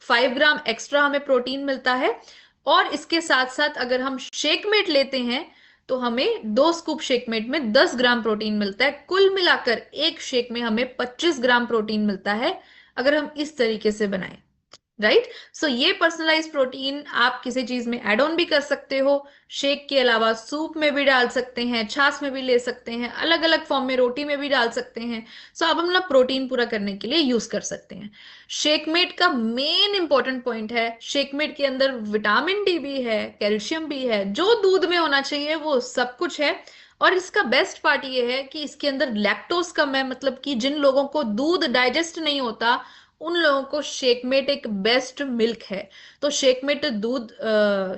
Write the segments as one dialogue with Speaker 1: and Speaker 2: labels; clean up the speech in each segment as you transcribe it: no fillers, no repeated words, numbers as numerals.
Speaker 1: 5 ग्राम extra हमें protein मिलता है। और इसके साथ साथ अगर हम शेकमेट लेते हैं तो हमें 2 स्कूप शेकमेट में 10 ग्राम प्रोटीन मिलता है। कुल मिलाकर एक शेक में हमें 25 ग्राम प्रोटीन मिलता है अगर हम इस तरीके से बनाएं। राइट। सो ये पर्सनलाइज प्रोटीन आप किसी चीज में एड ऑन भी कर सकते हो। शेक के अलावा सूप में भी डाल सकते हैं, छाछ में भी ले सकते हैं, अलग अलग फॉर्म में रोटी में भी डाल सकते हैं। सो आप अपना प्रोटीन पूरा करने के लिए यूज कर सकते हैं। शेकमेट का मेन इंपॉर्टेंट पॉइंट है, शेकमेट के अंदर विटामिन डी भी है, कैल्शियम भी है, जो दूध में होना चाहिए वो सब कुछ है। और इसका बेस्ट पार्ट ये है कि इसके अंदर लैक्टोज कम है, मतलब कि जिन लोगों को दूध डाइजेस्ट नहीं होता उन लोगों को शेकमेट एक बेस्ट मिल्क है। तो शेकमेट दूध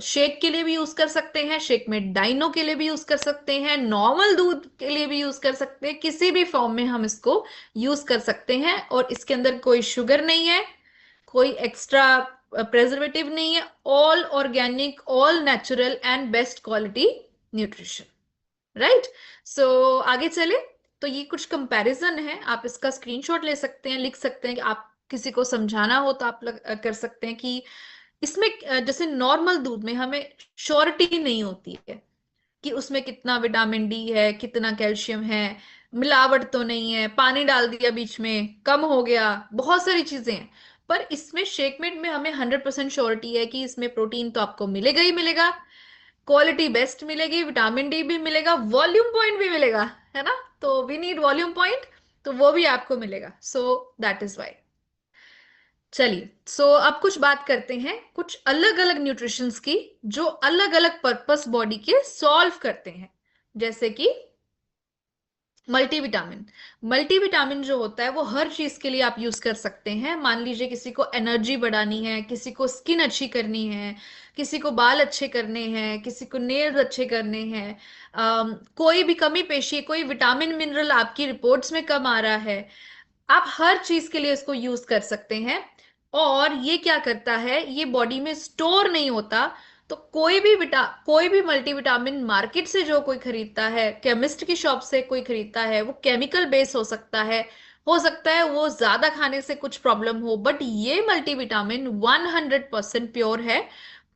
Speaker 1: शेक के लिए भी यूज कर सकते हैं, शेकमेट डाइनो के लिए भी यूज कर सकते हैं, नॉर्मल दूध के लिए भी यूज कर सकते हैं, किसी भी फॉर्म में हम इसको यूज कर सकते हैं। और इसके अंदर कोई शुगर नहीं है, कोई एक्स्ट्रा प्रेजर्वेटिव नहीं है, all organic, all natural and best quality nutrition. Right. So आगे चले। तो ये कुछ कंपैरिजन है, आप इसका स्क्रीनशॉट ले सकते हैं, लिख सकते हैं कि आप किसी को समझाना हो तो आप कर सकते हैं कि इसमें जैसे नॉर्मल दूध में हमें श्योरिटी नहीं होती है कि उसमें कितना विटामिन डी है, कितना कैल्शियम है, मिलावट तो नहीं है, पानी डाल दिया बीच में कम हो गया, बहुत सारी चीजें हैं। पर इसमें शेकमेट में हमें 100% श्योरिटी है कि इसमें प्रोटीन तो आपको मिलेगा ही मिलेगा, क्वालिटी बेस्ट मिलेगी, विटामिन डी भी मिलेगा, वॉल्यूम पॉइंट भी मिलेगा, है ना। तो वी नीड वॉल्यूम पॉइंट, तो वो भी आपको मिलेगा। So that is why. चलिए, सो अब कुछ बात करते हैं कुछ अलग अलग न्यूट्रिशंस की जो अलग अलग पर्पस बॉडी के सॉल्व करते हैं। जैसे कि मल्टीविटामिन। मल्टीविटामिन जो होता है वो हर चीज के लिए आप यूज कर सकते हैं। मान लीजिए किसी को एनर्जी बढ़ानी है, किसी को स्किन अच्छी करनी है, किसी को बाल अच्छे करने हैं, किसी को नेल्स अच्छे करने हैं, कोई भी कमी पेशी, कोई विटामिन मिनरल आपकी रिपोर्ट्स में कम आ रहा है, आप हर चीज के लिए इसको यूज कर सकते हैं। और ये क्या करता है, ये बॉडी में स्टोर नहीं होता। तो कोई भी मल्टीविटामिन मार्केट से जो कोई खरीदता है, केमिस्ट की शॉप से कोई खरीदता है, वो केमिकल बेस हो सकता है वो ज्यादा खाने से कुछ प्रॉब्लम हो, बट ये मल्टीविटामिन 100% प्योर है।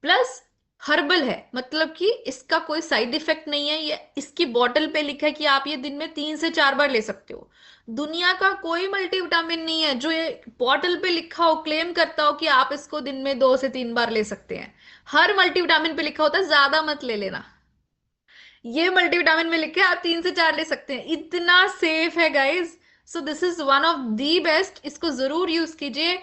Speaker 1: प्लस हर्बल है, मतलब कि इसका कोई साइड इफेक्ट नहीं है। ये इसकी बॉटल पे लिखा है कि आप ये दिन में 3 से 4 बार ले सकते हो। दुनिया का कोई मल्टीविटामिन नहीं है जो ये बॉटल पे लिखा हो, क्लेम करता हो कि आप इसको दिन में 2 से 3 बार ले सकते हैं। हर मल्टीविटामिन पे लिखा होता है ज्यादा मत ले लेना। ये मल्टीविटामिन में लिखा है आप 3 से 4 ले सकते हैं, इतना सेफ है guys. So this is one of the best, इसको जरूर यूज कीजिए।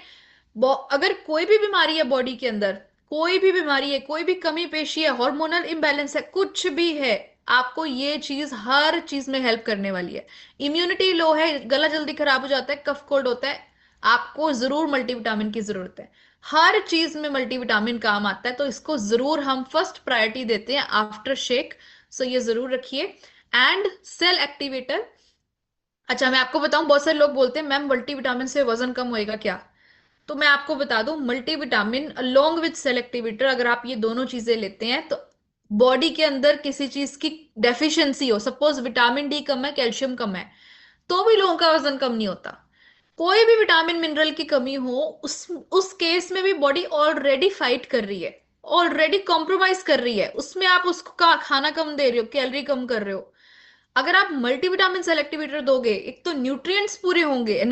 Speaker 1: अगर कोई भी बीमारी है बॉडी के अंदर, कोई भी बीमारी है, कोई भी कमी पेशी है, हार्मोनल इम्बैलेंस है, कुछ भी है, आपको ये चीज हर चीज में हेल्प करने वाली है। इम्यूनिटी लो है, गला जल्दी खराब हो जाता है, कफ कोल्ड होता है, आपको जरूर मल्टीविटामिन की जरूरत है। हर चीज में मल्टीविटामिन काम आता है, तो इसको जरूर हम फर्स्ट प्रायोरिटी देते हैं आफ्टर शेक। सो ये जरूर रखिए। And cell activator. अच्छा, मैं आपको बताऊं, बहुत सारे लोग बोलते हैं मैम मल्टीविटामिन से वजन कम होएगा क्या। तो मैं आपको बता दूं, multivitamin along with cell activator, अगर आप ये दोनों चीजें लेते हैं तो बॉडी के अंदर किसी चीज की डेफिशिएंसी हो, सपोज विटामिन डी कम है, कैल्शियम कम है, तो भी लोगों का वजन कम नहीं होता। कोई भी विटामिन मिनरल की कमी हो, उस केस में भी बॉडी ऑलरेडी फाइट कर रही है, ऑलरेडी कॉम्प्रोमाइज कर रही है, उसमें आप उसको खाना कम दे रहे हो, कैलोरी कम कर रहे हो। अगर आप मल्टीविटामिन सेलेक्टिवेटर दोगे, एक तो न्यूट्रिएंट्स पूरे होंगे,